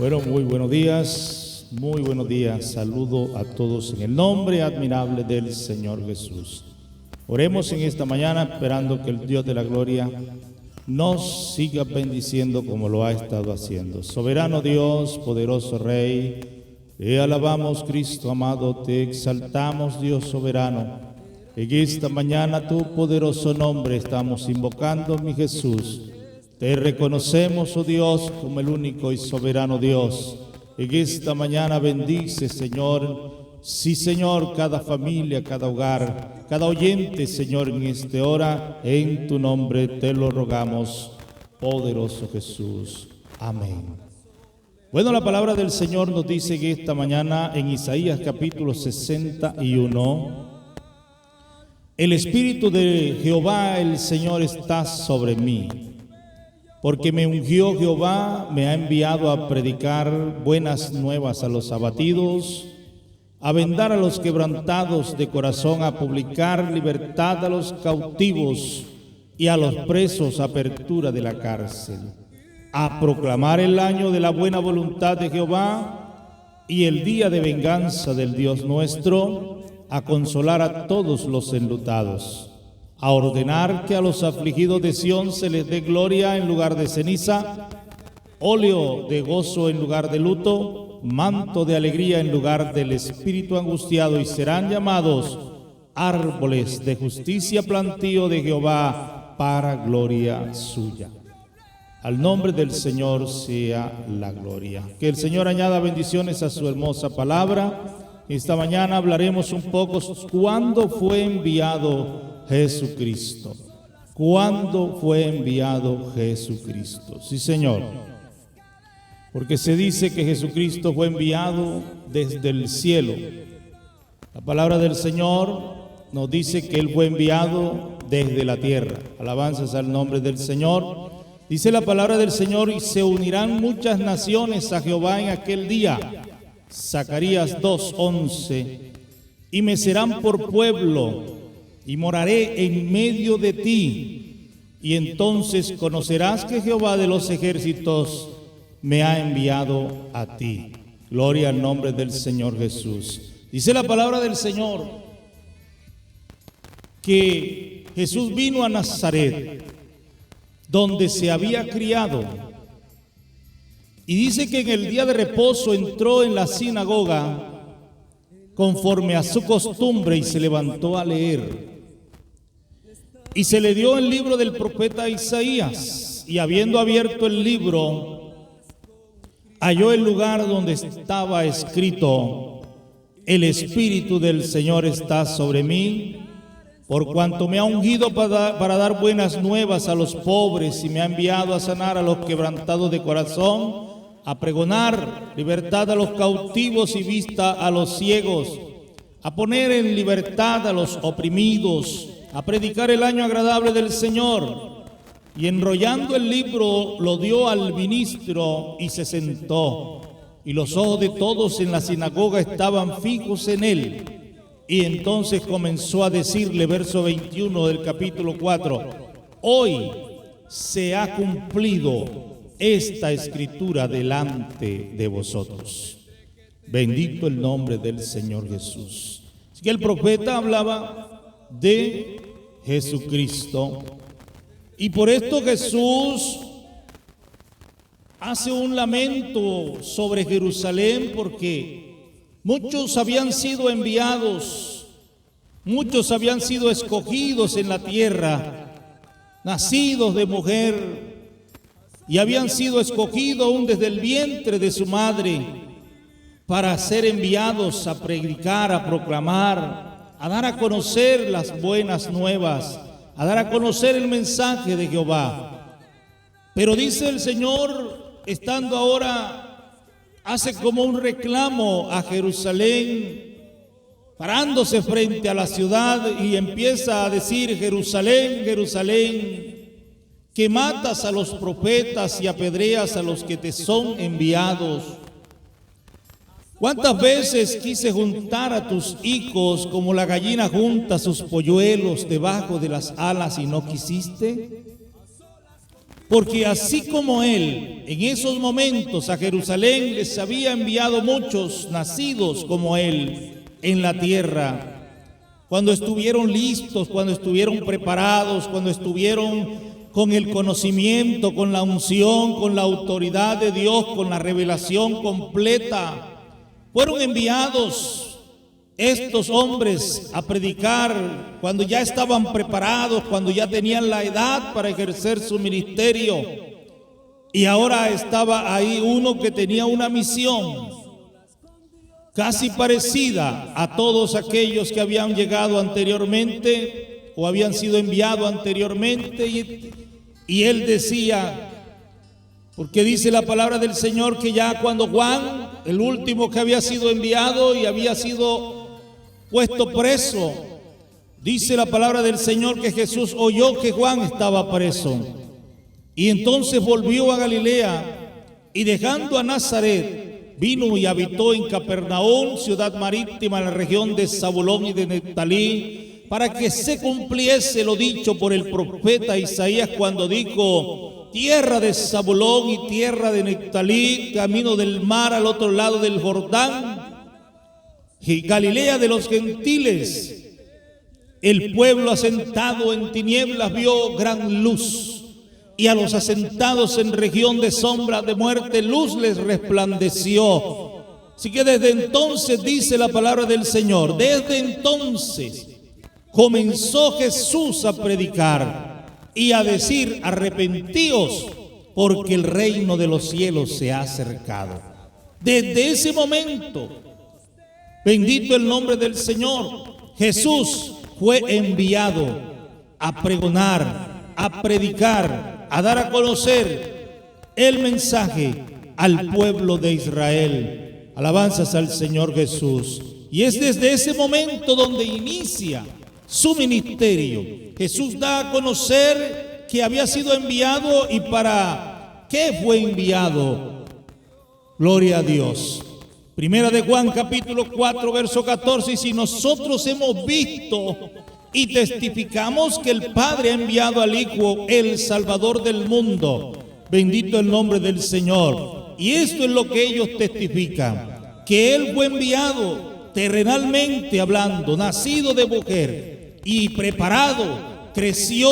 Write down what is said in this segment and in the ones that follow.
Bueno, muy buenos días, muy buenos días. Saludo a todos en el nombre admirable del Señor Jesús. Oremos en esta mañana esperando que el Dios de la gloria nos siga bendiciendo como lo ha estado haciendo. Soberano Dios, poderoso Rey, te alabamos, Cristo amado, te exaltamos, Dios soberano. En esta mañana tu poderoso nombre estamos invocando, mi Jesús. Te reconocemos, oh Dios, como el único y soberano Dios. En esta mañana bendice, Señor. Sí, Señor, cada familia, cada hogar, cada oyente, Señor, en esta hora, en tu nombre te lo rogamos, poderoso Jesús. Amén. Bueno, la palabra del Señor nos dice que esta mañana en Isaías capítulo 61, el Espíritu de Jehová, el Señor, está sobre mí, porque me ungió Jehová, me ha enviado a predicar buenas nuevas a los abatidos, a vendar a los quebrantados de corazón, a publicar libertad a los cautivos y a los presos apertura de la cárcel, a proclamar el año de la buena voluntad de Jehová y el día de venganza del Dios nuestro, a consolar a todos los enlutados, a ordenar que a los afligidos de Sión se les dé gloria en lugar de ceniza, óleo de gozo en lugar de luto, manto de alegría en lugar del espíritu angustiado, y serán llamados árboles de justicia, plantío de Jehová para gloria suya. Al nombre del Señor sea la gloria. Que el Señor añada bendiciones a su hermosa palabra. Esta mañana hablaremos un poco cuándo fue enviado Jesucristo. ¿Cuándo fue enviado Jesucristo? Sí, Señor. Porque se dice que Jesucristo fue enviado desde el cielo. La palabra del Señor nos dice que Él fue enviado desde la tierra. Alabanzas al nombre del Señor. Dice la palabra del Señor: y se unirán muchas naciones a Jehová en aquel día. Zacarías 2:11. Y me serán por pueblo, y moraré en medio de ti, y entonces conocerás que Jehová de los ejércitos me ha enviado a ti. Gloria al nombre del Señor Jesús. Dice la palabra del Señor que Jesús vino a Nazaret, donde se había criado, y dice que en el día de reposo entró en la sinagoga conforme a su costumbre y se levantó a leer. Y se le dio el libro del profeta Isaías, y habiendo abierto el libro, halló el lugar donde estaba escrito: el Espíritu del Señor está sobre mí, por cuanto me ha ungido para dar buenas nuevas a los pobres, y me ha enviado a sanar a los quebrantados de corazón, a pregonar libertad a los cautivos y vista a los ciegos, a poner en libertad a los oprimidos, a predicar el año agradable del Señor. Y enrollando el libro lo dio al ministro y se sentó, y los ojos de todos en la sinagoga estaban fijos en él. Y entonces comenzó a decirle, verso 21 del capítulo 4, hoy se ha cumplido esta escritura delante de vosotros. Bendito el nombre del Señor Jesús. Así que el profeta hablaba de Jesucristo, y por esto Jesús hace un lamento sobre Jerusalén, porque muchos habían sido enviados, muchos habían sido escogidos en la tierra, nacidos de mujer, y habían sido escogidos aún desde el vientre de su madre para ser enviados a predicar, a proclamar, a dar a conocer las buenas nuevas, a dar a conocer el mensaje de Jehová. Pero dice el Señor, estando ahora, hace como un reclamo a Jerusalén, parándose frente a la ciudad, y empieza a decir: Jerusalén, Jerusalén, que matas a los profetas y apedreas a los que te son enviados. ¿Cuántas veces quise juntar a tus hijos como la gallina junta sus polluelos debajo de las alas y no quisiste? Porque así como él, en esos momentos a Jerusalén les había enviado muchos nacidos como él en la tierra, cuando estuvieron listos, cuando estuvieron preparados, cuando estuvieron con el conocimiento, con la unción, con la autoridad de Dios, con la revelación completa, fueron enviados estos hombres a predicar cuando ya estaban preparados, cuando ya tenían la edad para ejercer su ministerio. Y ahora estaba ahí uno que tenía una misión casi parecida a todos aquellos que habían llegado anteriormente o habían sido enviados anteriormente. Y él decía, porque dice la palabra del Señor que ya cuando Juan, el último que había sido enviado y había sido puesto preso, dice la palabra del Señor que Jesús oyó que Juan estaba preso. Y entonces volvió a Galilea y dejando a Nazaret, vino y habitó en Capernaum, ciudad marítima en la región de Zabulón y de Neftalí, para que se cumpliese lo dicho por el profeta Isaías cuando dijo: tierra de Zabulón y tierra de Neftalí, camino del mar al otro lado del Jordán, y Galilea de los gentiles. El pueblo asentado en tinieblas vio gran luz, y a los asentados en región de sombra de muerte luz les resplandeció. Así que desde entonces, dice la palabra del Señor, desde entonces comenzó Jesús a predicar y a decir: arrepentíos, porque el reino de los cielos se ha acercado. Desde ese momento, bendito el nombre del Señor, Jesús fue enviado a pregonar, a predicar, a dar a conocer el mensaje al pueblo de Israel. Alabanzas al Señor Jesús. Y es desde ese momento donde inicia su ministerio. Jesús da a conocer que había sido enviado y para qué fue enviado. Gloria a Dios. Primera de Juan capítulo 4 verso 14: y si nosotros hemos visto y testificamos que el Padre ha enviado al Hijo, el Salvador del mundo. Bendito el nombre del Señor. Y esto es lo que ellos testifican: que Él fue enviado terrenalmente hablando, nacido de mujer y preparado, creció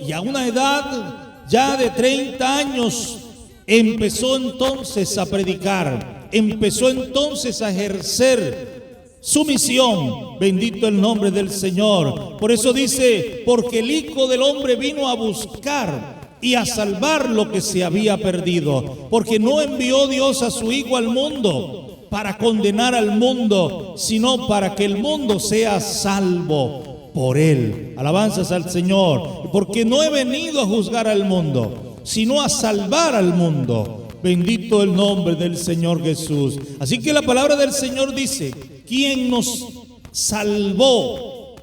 y a una edad ya de 30 años empezó entonces a predicar, empezó entonces a ejercer su misión. Bendito el nombre del Señor. Por eso dice: porque el Hijo del Hombre vino a buscar y a salvar lo que se había perdido. Porque no envió Dios a su Hijo al mundo para condenar al mundo, sino para que el mundo sea salvo por Él. Alabanzas al Señor. Porque no he venido a juzgar al mundo, sino a salvar al mundo. Bendito el nombre del Señor Jesús. Así que la palabra del Señor dice: quien nos salvó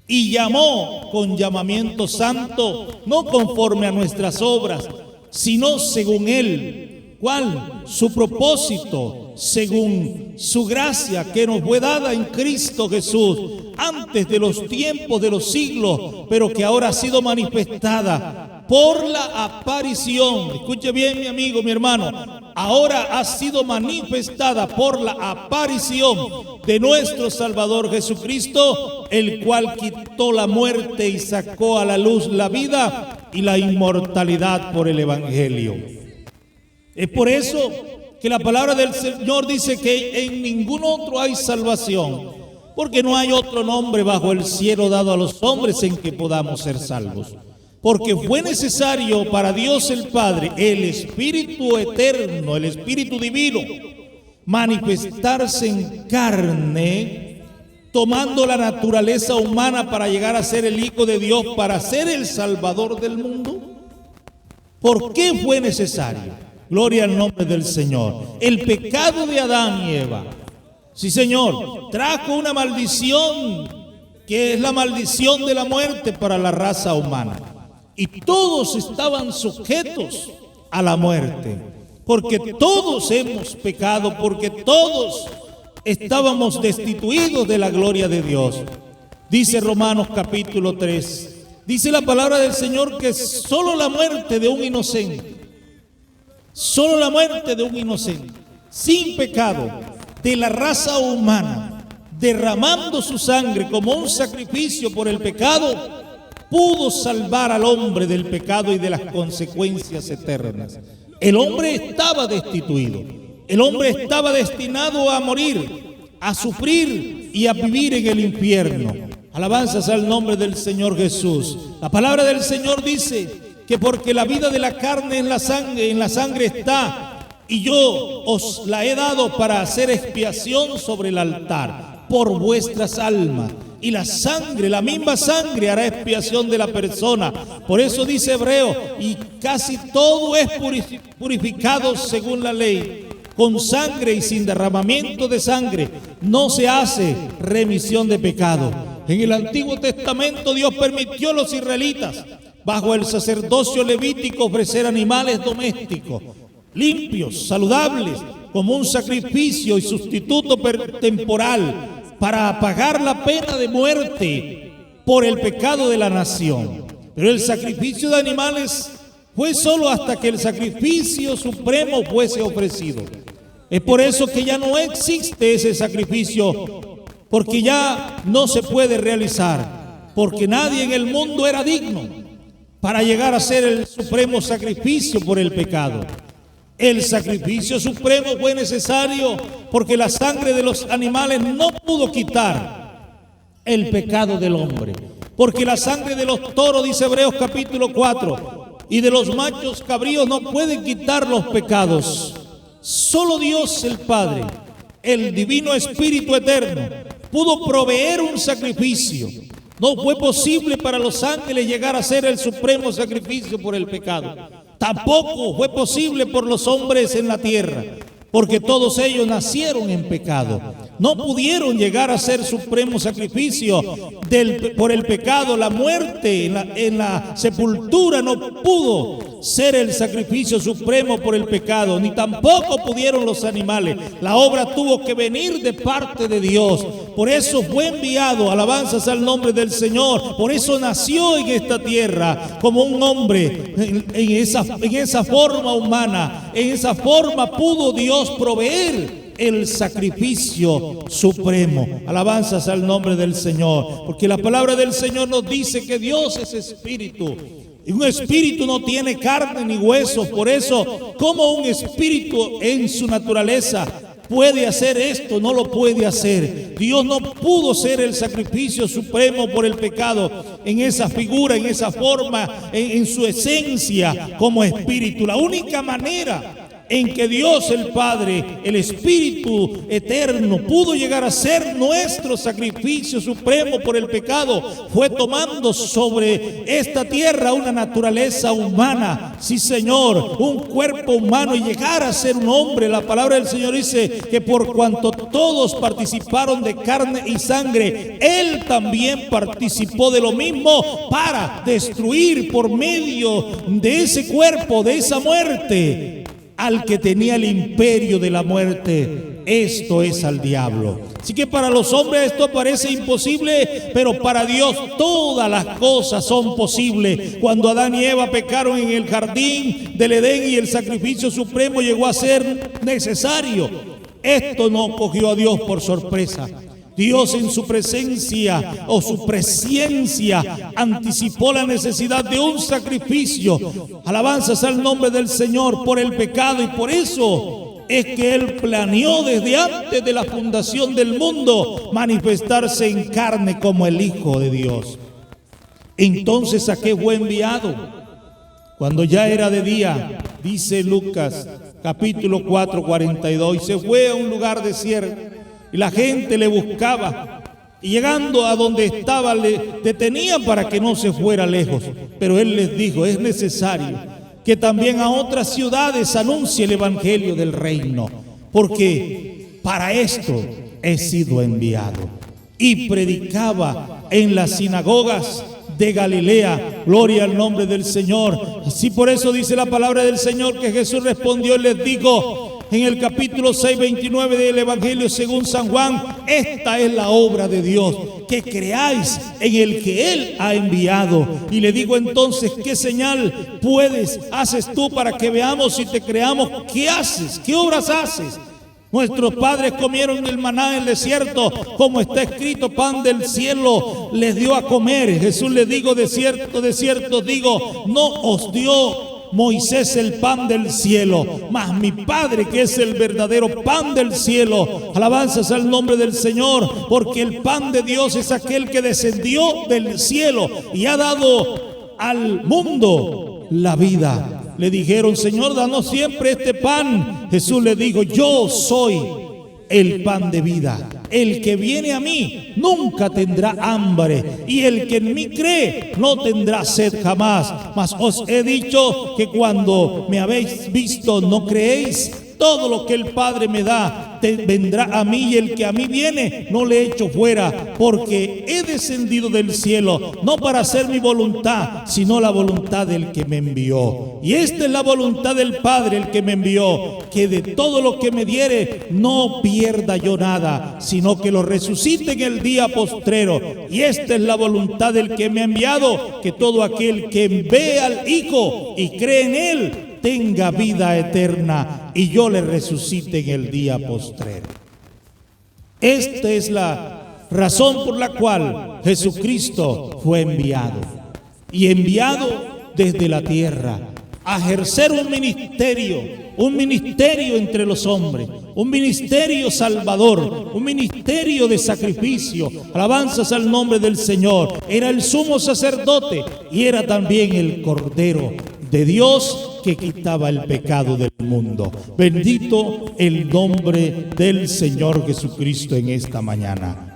y llamó con llamamiento santo, no conforme a nuestras obras, sino según Él. ¿Cuál? Su propósito, según su gracia que nos fue dada en Cristo Jesús, antes de los tiempos de los siglos, pero que ahora ha sido manifestada por la aparición. Escuche bien, mi amigo, mi hermano. Ahora ha sido manifestada por la aparición de nuestro Salvador Jesucristo, el cual quitó la muerte y sacó a la luz la vida y la inmortalidad por el Evangelio. Es por eso que la palabra del Señor dice que en ningún otro hay salvación, porque no hay otro nombre bajo el cielo dado a los hombres en que podamos ser salvos. Porque fue necesario para Dios el Padre, el Espíritu eterno, el Espíritu divino, manifestarse en carne, tomando la naturaleza humana para llegar a ser el Hijo de Dios, para ser el Salvador del mundo. ¿Por qué fue necesario? Gloria al nombre del Señor. El pecado de Adán y Eva, sí, Señor, trajo una maldición, que es la maldición de la muerte para la raza humana. Y todos estaban sujetos a la muerte, porque todos hemos pecado, porque todos estábamos destituidos de la gloria de Dios. Dice Romanos capítulo 3, Dice la palabra del Señor que solo la muerte de un inocente, solo la muerte de un inocente, sin pecado, de la raza humana, derramando su sangre como un sacrificio por el pecado, pudo salvar al hombre del pecado y de las consecuencias eternas. El hombre estaba destituido, el hombre estaba destinado a morir, a sufrir y a vivir en el infierno. Alabanzas al nombre del Señor Jesús. La palabra del Señor dice que porque la vida de la carne en la sangre está, y yo os la he dado para hacer expiación sobre el altar por vuestras almas. Y la sangre, la misma sangre hará expiación de la persona. Por eso dice Hebreo, y casi todo es purificado según la ley. Con sangre y sin derramamiento de sangre no se hace remisión de pecado. En el Antiguo Testamento Dios permitió a los israelitas, bajo el sacerdocio levítico, ofrecer animales domésticos, limpios, saludables, como un sacrificio y sustituto temporal para pagar la pena de muerte por el pecado de la nación. Pero el sacrificio de animales fue solo hasta que el sacrificio supremo fuese ofrecido. Es por eso que ya no existe ese sacrificio, porque ya no se puede realizar, porque nadie en el mundo era digno para llegar a ser el supremo sacrificio por el pecado. El sacrificio supremo fue necesario porque la sangre de los animales no pudo quitar el pecado del hombre. Porque la sangre de los toros, dice Hebreos capítulo 4, y de los machos cabríos no pueden quitar los pecados. Solo Dios el Padre, el divino Espíritu eterno, pudo proveer un sacrificio. No fue posible para los ángeles llegar a ser el supremo sacrificio por el pecado. Tampoco fue posible por los hombres en la tierra, porque todos ellos nacieron en pecado. No pudieron llegar a ser supremo sacrificio por el pecado. La muerte en la sepultura no pudo ser el sacrificio supremo por el pecado, ni tampoco pudieron los animales. La obra tuvo que venir de parte de Dios. Por eso fue enviado, alabanzas al nombre del Señor. Por eso nació en esta tierra como un hombre, en esa forma humana. En esa forma pudo Dios proveer el sacrificio supremo. Alabanzas al nombre del Señor, porque la palabra del Señor nos dice que Dios es espíritu, y un espíritu no tiene carne ni huesos. Por eso, como un espíritu en su naturaleza puede hacer esto, no lo puede hacer. Dios no pudo ser el sacrificio supremo por el pecado en esa figura, en esa forma, en su esencia como espíritu. La única manera en que Dios el Padre, el Espíritu eterno, pudo llegar a ser nuestro sacrificio supremo por el pecado, fue tomando sobre esta tierra una naturaleza humana, sí Señor, un cuerpo humano, y llegar a ser un hombre. La palabra del Señor dice que por cuanto todos participaron de carne y sangre, Él también participó de lo mismo para destruir por medio de ese cuerpo, de esa muerte, al que tenía el imperio de la muerte, esto es al diablo. Así que para los hombres esto parece imposible, pero para Dios todas las cosas son posibles. Cuando Adán y Eva pecaron en el jardín del Edén y el sacrificio supremo llegó a ser necesario, esto no cogió a Dios por sorpresa. Dios en su presencia o su presciencia anticipó la necesidad de un sacrificio. Alabanzas al nombre del Señor por el pecado, y por eso es que Él planeó desde antes de la fundación del mundo manifestarse en carne como el Hijo de Dios. Entonces, ¿a qué fue enviado? Cuando ya era de día, dice Lucas capítulo 4, 42, y se fue a un lugar desierto. Y la gente le buscaba, y llegando a donde estaba le detenían para que no se fuera lejos. Pero Él les dijo: es necesario que también a otras ciudades anuncie el evangelio del reino, porque para esto he sido enviado. Y predicaba en las sinagogas de Galilea, gloria al nombre del Señor. Así por eso dice la palabra del Señor que Jesús respondió y les dijo en el capítulo 6, 29 del Evangelio según San Juan: esta es la obra de Dios, que creáis en el que Él ha enviado. Y le digo entonces, ¿qué señal haces tú para que veamos y te creamos? ¿Qué haces? ¿Qué obras haces? Nuestros padres comieron el maná en el desierto, como está escrito, pan del cielo les dio a comer. Jesús le digo, de cierto digo, no os dio Moisés el pan del cielo, mas mi Padre, que es el verdadero pan del cielo. Alabanzas al nombre del Señor, porque el pan de Dios es aquel que descendió del cielo y ha dado al mundo la vida. Le dijeron, Señor, danos siempre este pan. Jesús le dijo, yo soy el pan de vida. El que viene a mí nunca tendrá hambre, y el que en mí cree no tendrá sed jamás. Mas os he dicho que cuando me habéis visto no creéis. Todo lo que el Padre me da vendrá a mí, y el que a mí viene no le echo fuera, porque he descendido del cielo no para hacer mi voluntad, sino la voluntad del que me envió. Y esta es la voluntad del Padre, el que me envió, que de todo lo que me diere no pierda yo nada, sino que lo resucite en el día postrero. Y esta es la voluntad del que me ha enviado, que todo aquel que ve al Hijo y cree en Él tenga vida eterna, y yo le resucite en el día postrero. Esta es la razón por la cual Jesucristo fue enviado, y enviado desde la tierra a ejercer un ministerio entre los hombres, un ministerio salvador, un ministerio de sacrificio. Alabanzas al nombre del Señor. Era el sumo sacerdote y era también el Cordero de Dios que quitaba el pecado del mundo. Bendito el nombre del Señor Jesucristo en esta mañana.